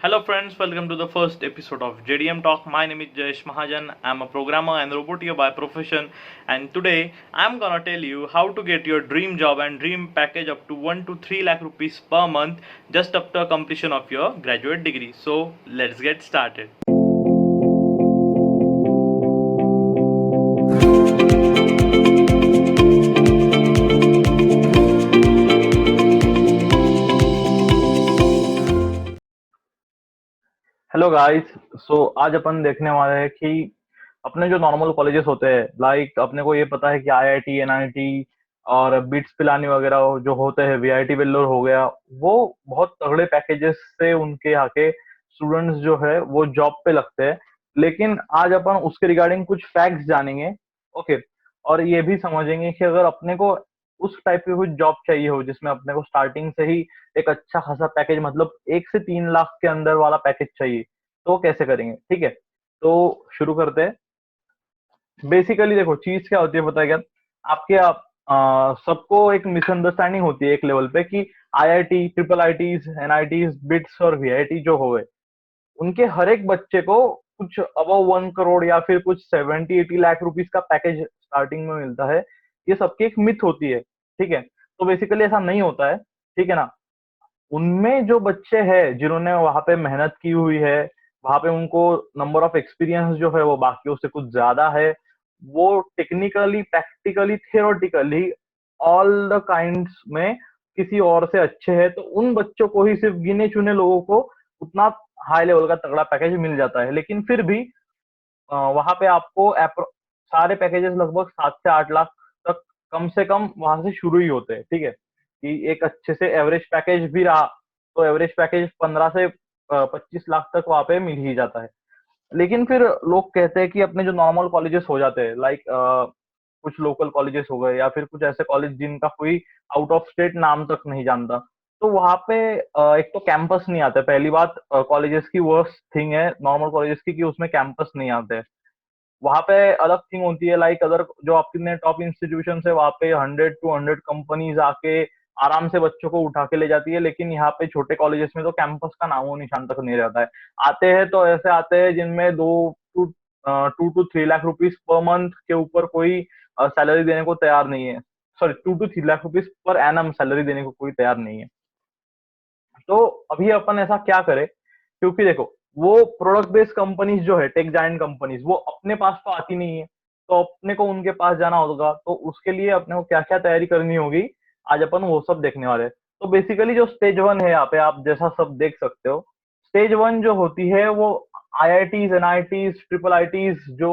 Hello friends, welcome to the first episode of JDM Talk. My name is Jayesh Mahajan. I'm a programmer and roboteer by profession, and today I'm gonna tell you how to get your dream job and dream package up to 1 to 3 lakh rupees per month just after completion of your graduate degree. So let's get started. Hello guys. आज अपन देखने वाले हैं कि अपने जो normal colleges होते हैं, like अपने को ये पता है कि आईआईटी, एनआईटी और बिट्स पिलानी वगैरह जो होते हैं, वीआईटी वेल्लोर हो गया, वो बहुत तगड़े पैकेजेस से उनके यहाँ के स्टूडेंट्स जो है वो जॉब पे लगते हैं। लेकिन आज अपन उसके रिगार्डिंग कुछ फैक्ट्स जानेंगे। ओके। और ये भी समझेंगे कि अगर अपने को उस टाइप की कुछ जॉब चाहिए हो जिसमें अपने को स्टार्टिंग से ही एक अच्छा खासा पैकेज, मतलब 1 से 3 लाख के अंदर वाला पैकेज चाहिए, तो कैसे करेंगे? ठीक है, तो शुरू करते हैं। बेसिकली देखो, चीज क्या होती है पता है क्या? आपके आप सबको एक मिसअंडरस्टैंडिंग होती है एक लेवल पे कि IIT, triple ITs, NITs, bits और वीआईटी जो हो गए, उनके हर एक बच्चे को कुछ अबव 1 करोड़ या फिर कुछ 70-80 लाख रुपीस का पैकेज स्टार्टिंग में मिलता है। ये सबकी एक मिथ होती है। ठीक है, तो बेसिकली ऐसा नहीं होता है। ठीक है ना? उनमें जो बच्चे हैं जिन्होंने वहां पे मेहनत की हुई है, वहां पे उनको नंबर ऑफ एक्सपीरियंस जो है वो बाकियों से कुछ ज्यादा है, वो technically, practically, theoretically all the kinds में किसी और से अच्छे हैं, तो उन बच्चों को ही, सिर्फ गिने चुने लोगों को उतना हाई लेवल का तगड़ा पैकेज मिल जाता है। लेकिन फिर भी वहां पे आपको सारे पैकेजेस लगभग 7 से 8 लाख तक कम से कम वहां से शुरू ही होते हैं। ठीक है, कि एक अच्छे से एवरेज पैकेज भी रहा तो एवरेज पैकेज 15 से 25 लाख तक वहां पे मिल ही जाता है। लेकिन फिर लोग कहते हैं कि अपने जो नॉर्मल कॉलेजेस हो जाते हैं, लाइक कुछ लोकल कॉलेजेस हो गए या फिर कुछ ऐसे कॉलेज जिनका कोई आउट ऑफ स्टेट नाम तक नहीं जानता, तो वहां पे एक तो कैंपस नहीं आता है। पहली बात, कॉलेजेस की वर्स्ट थिंग है नॉर्मल कॉलेजेस की, कि उसमें कैंपस नहीं आते हैं। वहां पे अलग थिंग होती है, लाइक अगर जो आपके टॉप इंस्टीट्यूशन है वहां पे 100 to 100 कंपनीज आके आराम से बच्चों को उठा के ले जाती है। लेकिन यहाँ पे छोटे कॉलेजेस में तो कैंपस का नामो निशान तक नहीं रहता है। आते हैं तो ऐसे आते हैं जिनमें 2 to 3 lakh rupees per month के ऊपर कोई सैलरी देने को तैयार नहीं है। Sorry, 2 to 3 lakh rupees per annum salary देने को कोई तैयार नहीं है। तो अभी अपन ऐसा क्या करें? क्योंकि देखो, वो प्रोडक्ट बेस्ड कंपनीज जो है, टेक जायंट कंपनीज, वो अपने पास तो आती नहीं है, तो अपने को उनके पास जाना होगा। तो उसके लिए अपने को क्या क्या तैयारी करनी होगी, आज अपन वो सब देखने वाले हैं। तो बेसिकली जो स्टेज 1 है, यहाँ पे आप जैसा सब देख सकते हो, स्टेज 1 जो होती है वो आईआईटीज, एनआईटीज, ट्रिपल आईटीज जो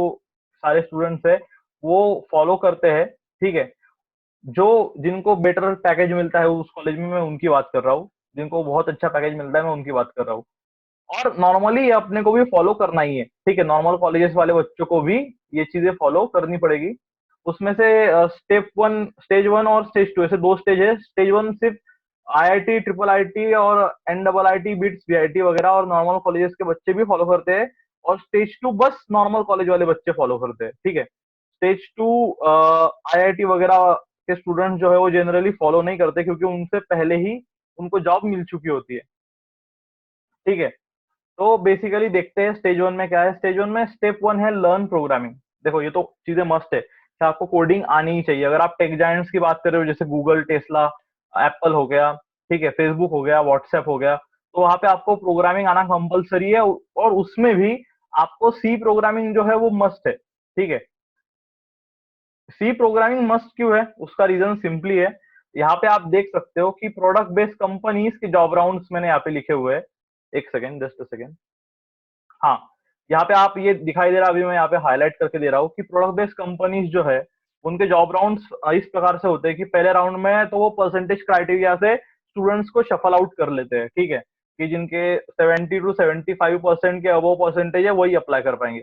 सारे स्टूडेंट्स है वो फॉलो करते हैं। ठीक है, जो जिनको बेटर पैकेज मिलता है उस कॉलेज में, मैं उनकी बात कर रहा हूँ। जिनको बहुत अच्छा पैकेज मिलता है, मैं उनकी बात कर रहा हूँ। और नॉर्मली अपने को भी फॉलो करना ही है। ठीक है, नॉर्मल कॉलेजेस वाले बच्चों को भी ये चीजें फॉलो करनी पड़ेगी। उसमें से स्टेज 1 और स्टेज 2, ऐसे दो स्टेज है। स्टेज 1 सिर्फ आईआईटी, ट्रिपल आईटी और एनडबल आईटी, बिट्स, वीआईटी वगैरह और नॉर्मल कॉलेजेस के बच्चे भी फॉलो करते हैं। और स्टेज 2 बस नॉर्मल कॉलेज वाले बच्चे फॉलो करते हैं। ठीक है, स्टेज 2 आईआईटी वगैरह के स्टूडेंट्स जो है वो जनरली फॉलो नहीं करते, क्योंकि उनसे पहले ही उनको जॉब मिल चुकी होती है। ठीक है, तो बेसिकली देखते हैं स्टेज 1 में क्या है। स्टेज 1 में स्टेप 1 है लर्न प्रोग्रामिंग। देखो, ये तो चीजें मस्ट है कि आपको कोडिंग आनी ही चाहिए। अगर आप टेक जायंट्स की बात कर रहे हो, जैसे गूगल, टेस्ला, एप्पल हो गया, ठीक है, फेसबुक हो गया, व्हाट्सएप हो गया, तो वहां पे आपको प्रोग्रामिंग आना कंपलसरी है। और उसमें भी आपको सी प्रोग्रामिंग जो है वो मस्ट है। ठीक है, सी प्रोग्रामिंग मस्ट क्यों है? उसका रीजन सिंपली है। यहाँ पे आप देख सकते हो कि प्रोडक्ट बेस्ड कंपनीज के जॉब राउंड्स मैंने यहाँ पे लिखे हुए हैं। एक सेकेंड, जस्ट अ सेकेंड। हाँ, यहाँ पे आप ये दिखाई दे रहा है, अभी मैं यहाँ पे हाईलाइट करके दे रहा हूँ कि प्रोडक्ट बेस्ड कंपनीज जो है उनके जॉब राउंड्स इस प्रकार से होते हैं कि पहले राउंड में तो वो परसेंटेज क्राइटेरिया से स्टूडेंट्स को शफल आउट कर लेते हैं। ठीक है, कि जिनके 70 to 75% के अबव परसेंटेज है वही अप्लाई कर पाएंगे।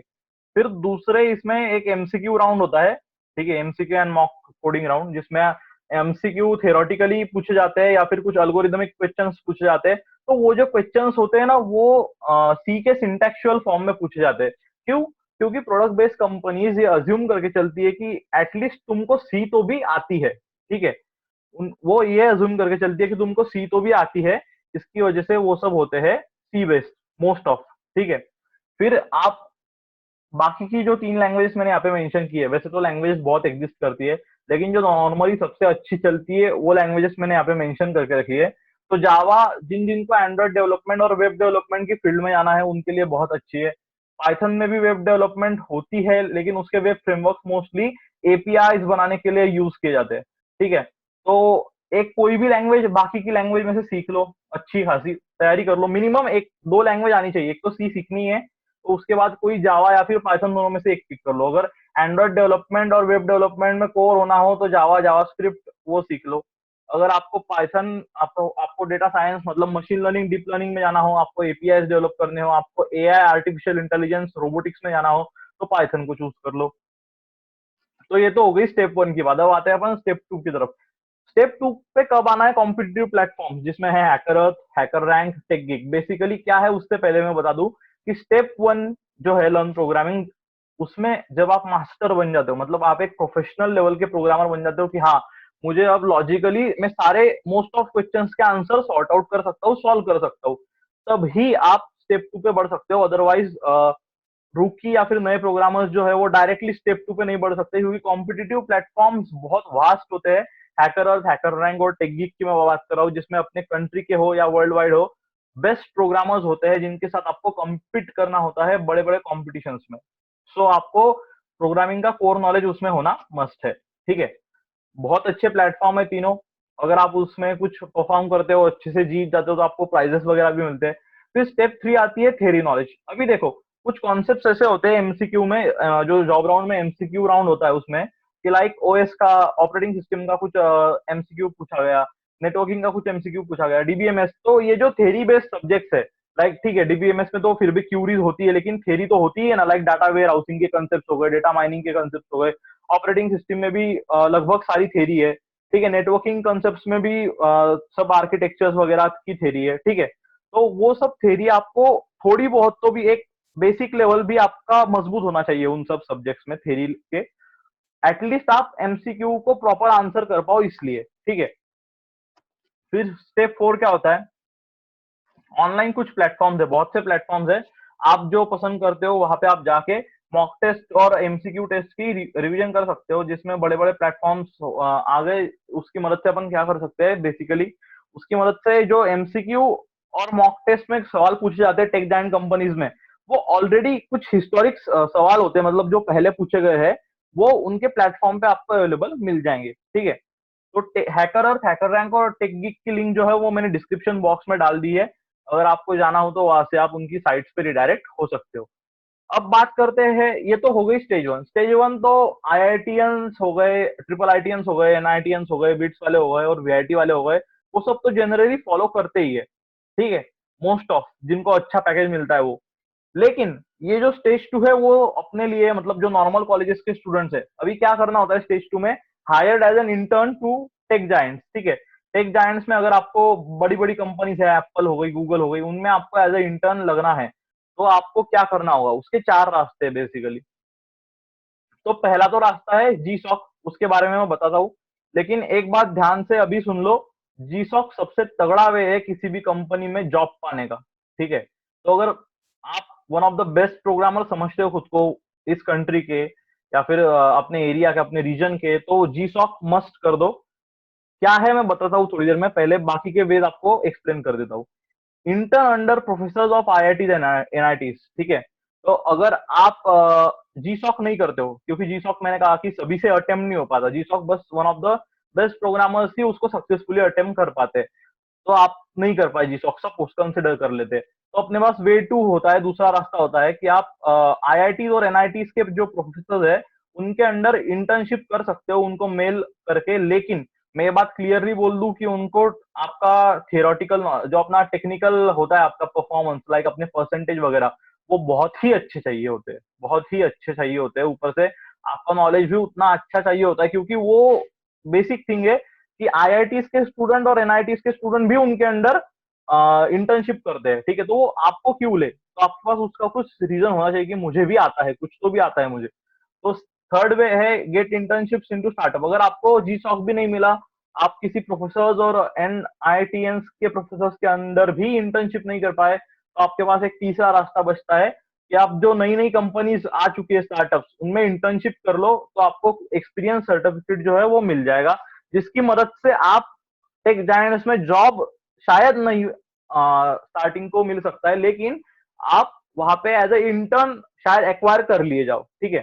फिर दूसरे इसमें एक एमसीक्यू राउंड होता है। ठीक है, MCQ and mock coding round, जिसमें एमसीक्यू थियोरेटिकली पूछे जाते हैं या फिर कुछ अल्गोरिदमिक क्वेश्चंस पूछे जाते हैं। तो वो जो क्वेश्चंस होते हैं ना, वो सी के सिंटेक्चुअल फॉर्म में पूछे जाते हैं। क्यों? क्योंकि प्रोडक्ट बेस्ड कंपनीज ये अज्यूम करके चलती है कि एटलीस्ट तुमको सी तो भी आती है। ठीक है, वो ये अज्यूम करके चलती है कि तुमको सी तो भी आती है। इसकी वजह से वो सब होते हैं सी बेस्ड। मोस्ट ऑफ, ठीक है। फिर आप बाकी की जो 3 लैंग्वेजेस मैंने यहाँ पे मेंशन की है, वैसे तो लैंग्वेजेस बहुत एग्जिस्ट करती है, लेकिन जो नॉर्मली सबसे अच्छी चलती है वो लैंग्वेजेस मैंने यहाँ पे मेंशन करके रखी है। तो जावा जिनको एंड्रॉइड डेवलपमेंट और वेब डेवलपमेंट की फील्ड में जाना है उनके लिए बहुत अच्छी है। पाइथन में भी वेब डेवलपमेंट होती है, लेकिन उसके वेब फ्रेमवर्क मोस्टली एपीआईज बनाने के लिए यूज किए जाते हैं, ठीक है। तो एक कोई भी लैंग्वेज बाकी की लैंग्वेज में से सीख लो, अच्छी खासी तैयारी कर लो, मिनिमम एक दो लैंग्वेज आनी चाहिए, एक तो सी सीखनी है, तो उसके बाद कोई जावा या फिर पाइथन दोनों में से एक पिक कर लो। अगर एंड्रॉइड डेवलपमेंट और वेब डेवलपमेंट में कोर होना हो तो जावा, जावास्क्रिप्ट वो सीख लो। अगर आपको पाइथन, आपको डेटा साइंस मतलब मशीन लर्निंग, डीप लर्निंग में जाना हो, आपको एपीआई डेवलप करने हो, आपको एआई, आर्टिफिशियल इंटेलिजेंस, रोबोटिक्स में जाना हो, तो पाइथन को चूज कर लो। तो ये तो हो गई स्टेप 1 की बात। अब आते हैं अपन स्टेप 2 की तरफ। स्टेप 2 पे कब आना है? कॉम्पिटिटिव प्लेटफॉर्म जिसमें है HackerEarth, HackerRank, TechGig. Basically क्या है उससे पहले मैं बता दूं कि स्टेप 1 जो है लर्न प्रोग्रामिंग, उसमें जब आप मास्टर बन जाते हो, मतलब आप एक प्रोफेशनल लेवल के प्रोग्रामर बन जाते हो कि हाँ, मुझे अब लॉजिकली मैं सारे मोस्ट ऑफ क्वेश्चंस के आंसर सॉर्ट आउट कर सकता हूँ, सॉल्व कर सकता हूँ, तभी आप स्टेप 2 पे बढ़ सकते हो। अदरवाइज रूकी या फिर नए प्रोग्रामर्स जो है वो डायरेक्टली स्टेप 2 पे नहीं बढ़ सकते, क्योंकि कॉम्पिटिटिव प्लेटफॉर्म्स बहुत वास्ट होते हैं। हैकर अर्थ, हैकर रैंक और टेकगीक की मैं बात कर रहा हूँ, जिसमें अपने कंट्री के हो या वर्ल्ड वाइड हो, बेस्ट प्रोग्रामर्स होते हैं जिनके साथ आपको कम्पीट करना होता है बड़े बड़े कॉम्पिटिशन्स में। सो आपको प्रोग्रामिंग का कोर नॉलेज उसमें होना मस्ट है, ठीक है। बहुत अच्छे प्लेटफॉर्म है तीनों। अगर आप उसमें कुछ परफॉर्म करते हो, अच्छे से जीत जाते हो, तो आपको प्राइजेस वगैरह भी मिलते हैं। फिर स्टेप 3 आती है थ्योरी नॉलेज। अभी देखो, कुछ कॉन्सेप्ट्स ऐसे होते हैं एमसीक्यू में, जो जॉब राउंड में एमसीक्यू राउंड होता है उसमें, कि लाइक ओएस का, ऑपरेटिंग सिस्टम का कुछ एमसीक्यू पूछा गया, नेटवर्किंग का कुछ एमसीक्यू पूछा गया, डीबीएमएस। तो ये जो थ्योरी बेस्ड सब्जेक्ट्स है, लाइक ठीक है डीबीएमएस में तो फिर भी क्यूरीज होती है, लेकिन थ्योरी तो होती है ना, लाइक डाटा वेयर हाउसिंग के कंसेप्ट हो गए, डेटा माइनिंग के कंसेप्ट हो गए, ऑपरेटिंग सिस्टम में भी लगभग सारी थ्योरी है, ठीक है। नेटवर्किंग कंसेप्ट में भी सब आर्किटेक्चर्स वगैरह की थ्योरी है, ठीक है। तो वो सब थ्योरी आपको थोड़ी बहुत तो भी, एक बेसिक लेवल भी आपका मजबूत होना चाहिए उन सब सब्जेक्ट्स में थ्योरी के, एटलीस्ट आप एमसीक्यू को प्रॉपर आंसर कर पाओ इसलिए, ठीक है। फिर स्टेप 4 क्या होता है? ऑनलाइन कुछ प्लेटफॉर्म्स है, बहुत से प्लेटफॉर्म्स है, आप जो पसंद करते हो वहां पे आप जाके मॉक टेस्ट और एमसीक्यू टेस्ट की रिवीजन कर सकते हो, जिसमें बड़े बड़े प्लेटफॉर्म्स आ गए। उसकी मदद से अपन क्या कर सकते हैं बेसिकली, उसकी मदद से जो एमसीक्यू और मॉक टेस्ट में सवाल पूछे जाते हैं टेक जायंट कंपनीज में, वो ऑलरेडी कुछ हिस्टोरिक सवाल होते हैं, मतलब जो पहले पूछे गए हैं वो उनके प्लेटफॉर्म पे आपको अवेलेबल मिल जाएंगे, ठीक है। तो हैकर अर्थ, हैकर रैंक और टेकगिक की लिंक जो है वो मैंने डिस्क्रिप्शन बॉक्स में डाल दी है। अगर आपको जाना हो तो वहां से आप उनकी साइट्स पे रिडायरेक्ट हो सकते हो। अब बात करते हैं, ये तो हो गई स्टेज 1। स्टेज 1 तो आईआईटीएंस हो गए, ट्रिपल आईटीएंस हो गए, एनआईटीएंस हो गए, बिट्स वाले हो गए और वीआईटी वाले हो गए, वो सब तो जनरली फॉलो करते ही है, ठीक है। मोस्ट ऑफ जिनको अच्छा पैकेज मिलता है वो। लेकिन ये जो स्टेज 2 है वो अपने लिए, मतलब जो नॉर्मल कॉलेजेस के स्टूडेंट्स है, अभी क्या करना होता है स्टेज 2 में? Hired as an intern to tech giants, ठीक है। टेक जायंट्स में अगर आपको बड़ी बड़ी कंपनीज है, एप्पल हो गई, गूगल हो गई, उनमें आपको एज ए इंटर्न लगना है, तो आपको क्या करना होगा? उसके 4 रास्ते हैं बेसिकली। तो पहला तो रास्ता है जी सॉक, उसके बारे में मैं बताता हूँ, लेकिन एक बात ध्यान से अभी सुन लो, जी सॉक सबसे तगड़ा वे है किसी भी कंपनी में जॉब पाने का, ठीक है। तो अगर आप one of the best programmer समझते हो खुद को इस कंट्री के या फिर अपने एरिया के, अपने रीजन के, तो जी सॉक मस्ट कर दो। क्या है मैं बताता हूँ थोड़ी देर में, पहले बाकी के वेज आपको एक्सप्लेन कर देता हूँ। Intern under professor of IITs and NITs, ठीक है। तो अगर आप जी सॉक नहीं करते हो, क्योंकि जी सॉक मैंने कहा कि सभी से अटेम्प्ट नहीं हो पाता, जी सॉक बस one of the best programmers ही उसको सक्सेसफुली अटेम्प्ट कर पाते, तो आप नहीं कर पाए जी सॉक, सब पोस्ट कंसिडर कर लेते। तो अपने पास वे 2 होता है, दूसरा रास्ता होता है कि आप आईआईटी और एनआईटीज के जो प्रोफेसर है उनके अंडर इंटर्नशिप कर सकते हो, उनको मेल करके। लेकिन मैं ये बात क्लियरली बोल दूं कि उनको आपका थियोरेटिकल, जो अपना टेक्निकल होता है आपका परफॉर्मेंस, लाइक अपने परसेंटेज वगैरह, वो बहुत ही अच्छे चाहिए होते हैं, बहुत ही अच्छे चाहिए होते हैं। ऊपर से आपका नॉलेज भी उतना अच्छा चाहिए होता है, क्योंकि वो बेसिक थिंग है कि आईआईटीज के स्टूडेंट और एनआईटीज के स्टूडेंट भी उनके अंडर इंटर्नशिप करते हैं, ठीक है। तो वो आपको क्यों ले? तो आपके पास उसका कुछ रीजन होना चाहिए कि मुझे भी आता है, कुछ तो भी आता है मुझे। तो थर्ड वे है गेट इंटर्नशिप इनटू स्टार्टअप। अगर आपको जी सॉक भी नहीं मिला, आप किसी प्रोफेसर और एन आई टी एन के प्रोफेसर के अंदर भी इंटर्नशिप नहीं कर पाए, तो आपके पास एक तीसरा रास्ता बचता है कि आप जो नई नई कंपनीज आ चुकी है स्टार्टअप्स, उनमें इंटर्नशिप कर लो, तो आपको एक्सपीरियंस सर्टिफिकेट जो है वो मिल जाएगा, जिसकी मदद से आप टेक जायंट्स में जॉब शायद नहीं स्टार्टिंग को मिल सकता है, लेकिन आप वहां पे एज ए इंटर्न शायद एक्वायर कर लिए जाओ। ठीक है,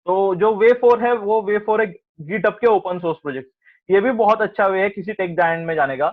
तो जो वे फोर है वो वे फोर है गिटहब के ओपन सोर्स प्रोजेक्ट। ये भी बहुत अच्छा वे है किसी टेक जायंट में जाने का।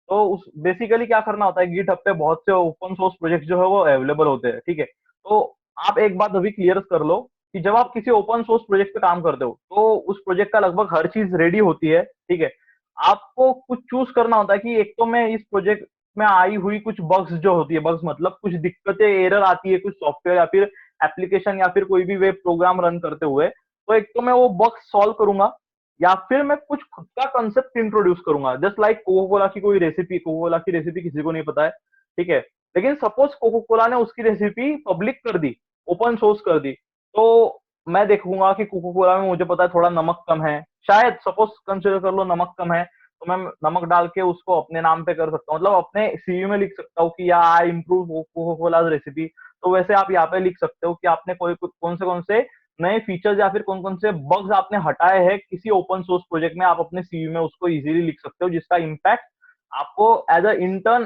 तो उस बेसिकली क्या करना होता है, गिटहब पे बहुत से ओपन सोर्स प्रोजेक्ट जो है वो अवेलेबल होते हैं। ठीक है, तो आप एक बात अभी क्लियर कर लो कि जब आप किसी ओपन सोर्स प्रोजेक्ट पे काम करते हो तो उस प्रोजेक्ट का लगभग हर चीज रेडी होती है। ठीक है, आपको कुछ चूज करना होता है कि एक तो मैं इस प्रोजेक्ट में आई हुई कुछ बग्स जो होती है, बग्स मतलब कुछ दिक्कतें, एरर आती है कुछ सॉफ्टवेयर या फिर एप्लीकेशन या फिर कोई भी वेब प्रोग्राम रन करते हुए, तो एक तो मैं वो बग्स सॉल्व करूंगा, या फिर मैं कुछ खुद का कंसेप्ट इंट्रोड्यूस करूंगा। जस्ट लाइक कोको कोला की कोई रेसिपी, कोको कोला की रेसिपी किसी को नहीं पता है। ठीक है, लेकिन सपोज कोको कोला ने उसकी रेसिपी पब्लिक कर दी, ओपन सोर्स कर दी, तो मैं देखूंगा कि कोको कोला में मुझे पता है थोड़ा नमक कम है, शायद सपोज कंसिडर कर लो नमक कम है, तो मैं नमक डाल के उसको अपने नाम पे कर सकता हूँ, मतलब अपने सीवी में लिख सकता हूँ कि या I improve Coca Cola recipe. तो वैसे आप यहाँ पे लिख सकते हो कि आपने कोई कौन से नए फीचर्स या फिर कौन कौन से बग्स आपने हटाए हैं किसी ओपन सोर्स प्रोजेक्ट में, आप अपने सीवी में उसको इजीली लिख सकते हो, जिसका इम्पैक्ट आपको एज अ इंटर्न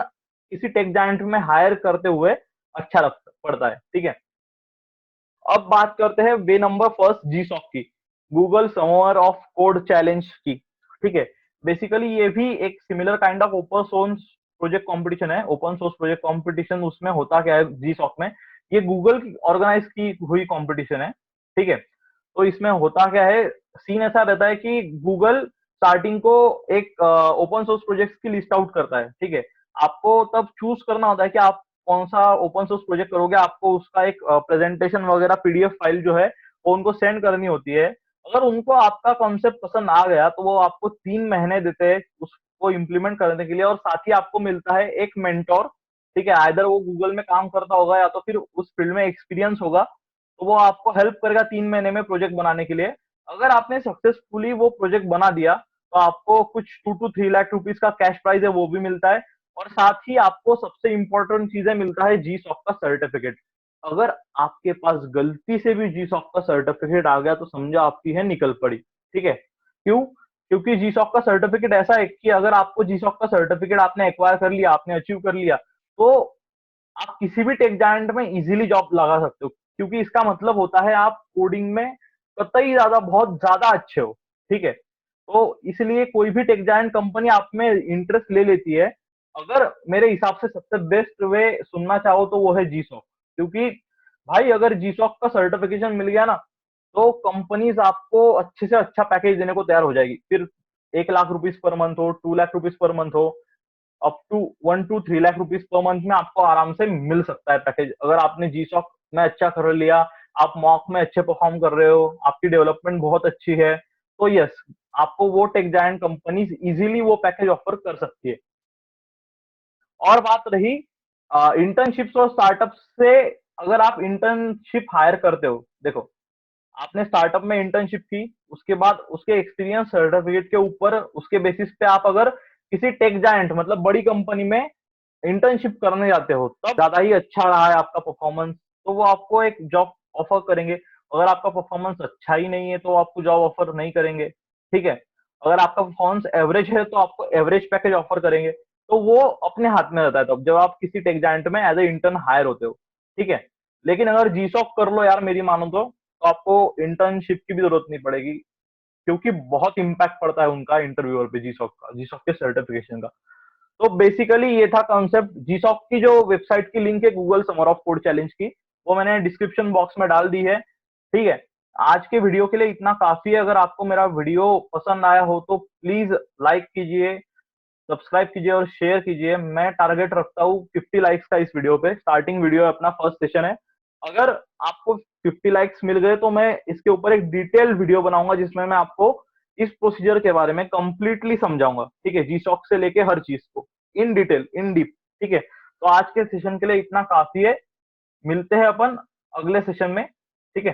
किसी टेक जायंट में हायर करते हुए अच्छा लगता पड़ता है। ठीक है, अब बात करते हैं वे नंबर फर्स्ट जी सॉक की, Google summer of code challenge की। ठीक है, बेसिकली ये भी एक similar kind of open source project competition है, ओपन सोर्स प्रोजेक्ट कंपटीशन। उसमें होता क्या है जी सॉक में, ये गूगल की ऑर्गेनाइज की हुई कंपटीशन है। ठीक है, तो इसमें होता क्या है, सीन ऐसा रहता है कि गूगल स्टार्टिंग को एक ओपन सोर्स प्रोजेक्ट की लिस्ट आउट करता है। ठीक है, आपको तब चूज करना होता है कि आप कौन सा ओपन सोर्स प्रोजेक्ट करोगे, आपको उसका एक प्रेजेंटेशन वगैरह पीडीएफ फाइल जो है वो उनको सेंड करनी होती है। अगर उनको आपका कॉन्सेप्ट पसंद आ गया तो वो आपको 3 महीने देते हैं उसको इम्प्लीमेंट करने के लिए, और साथ ही आपको मिलता है एक मेंटोर। ठीक है, आइदर वो गूगल में काम करता होगा या तो फिर उस फील्ड में एक्सपीरियंस होगा, तो वो आपको हेल्प करेगा 3 महीने में प्रोजेक्ट बनाने के लिए। अगर आपने सक्सेसफुली वो प्रोजेक्ट बना दिया तो आपको कुछ 2 to 3 लाख रुपीज का कैश प्राइज है वो भी मिलता है, और साथ ही आपको सबसे इंपॉर्टेंट चीजें मिलता है जी सॉक का सर्टिफिकेट। अगर आपके पास गलती से भी जी सॉक का सर्टिफिकेट आ गया तो समझो आपकी है निकल पड़ी। ठीक है, क्यों? क्योंकि जी सॉक का सर्टिफिकेट ऐसा है कि अगर आपको जी सॉक का सर्टिफिकेट आपने एक्वायर कर लिया, आपने अचीव कर लिया, तो आप किसी भी टेक जायंट में इजीली जॉब लगा सकते हो, क्योंकि इसका मतलब होता है आप कोडिंग में कतई ज्यादा बहुत ज्यादा अच्छे हो। ठीक है, तो इसलिए कोई भी टेक जायंट कंपनी आप में इंटरेस्ट ले लेती है। अगर मेरे हिसाब से सबसे बेस्ट वे सुनना चाहो तो वो है जी सॉक, क्योंकि भाई अगर जी सॉक का सर्टिफिकेशन मिल गया ना, तो कंपनीज आपको अच्छे से अच्छा पैकेज देने को तैयार हो जाएगी। फिर 1 लाख रुपीज पर मंथ हो, 2 लाख रुपीज पर मंथ हो, up to 1 to 3 lakh rupees per month में आपको आराम से मिल सकता है पैकेज। अगर आपने जी सॉक में अच्छा कर लिया, आप मॉक में अच्छे परफॉर्म कर रहे हो, आपकी डेवलपमेंट बहुत अच्छी है, तो यस, आपको वो टेक जायंट कंपनीज इजीली वो पैकेज ऑफर कर सकती है। और बात रही इंटर्नशिप्स और स्टार्टअप से, अगर आप इंटर्नशिप हायर करते हो, देखो आपने स्टार्टअप में इंटर्नशिप की, उसके बाद उसके एक्सपीरियंस सर्टिफिकेट के ऊपर उसके बेसिस पे आप अगर किसी टेक जायंट मतलब बड़ी कंपनी में इंटर्नशिप करने जाते हो, तब ज्यादा ही अच्छा रहा है आपका परफॉर्मेंस, तो वो आपको एक जॉब ऑफर करेंगे। अगर आपका परफॉर्मेंस अच्छा ही नहीं है तो आपको जॉब ऑफर नहीं करेंगे। ठीक है, अगर आपका परफॉर्मेंस एवरेज है तो आपको एवरेज पैकेज ऑफर करेंगे। तो वो अपने हाथ में रहता है तब जब आप किसी टेक जायंट में एज ए इंटर्न हायर होते हो। ठीक है, लेकिन अगर जी सॉक कर लो यार मेरी मानो तो आपको इंटर्नशिप की भी जरूरत नहीं पड़ेगी, क्योंकि बहुत इंपैक्ट पड़ता है उनका इंटरव्यूअर पे जी सॉक का, जी सॉक के सर्टिफिकेशन का। तो बेसिकली ये था कॉन्सेप्ट। जी सॉक की जो वेबसाइट की लिंक है Google summer of code challenge की, वो मैंने डिस्क्रिप्शन बॉक्स में डाल दी है। ठीक है, आज के वीडियो के लिए इतना काफी है। अगर आपको मेरा वीडियो पसंद आया हो तो प्लीज लाइक कीजिए, सब्सक्राइब कीजिए और शेयर कीजिए। मैं टारगेट रखता हूँ 50 लाइक्स का इस वीडियो पे, स्टार्टिंग वीडियो है, अपना फर्स्ट सेशन है। अगर आपको 50 लाइक्स मिल गए तो मैं इसके ऊपर एक डिटेल वीडियो बनाऊंगा जिसमें मैं आपको इस प्रोसीजर के बारे में कंप्लीटली समझाऊंगा। ठीक है, जी सॉक से लेके हर चीज को इन डिटेल, इन डीप। ठीक है, तो आज के सेशन के लिए इतना काफी है। मिलते हैं अपन अगले सेशन में। ठीक है।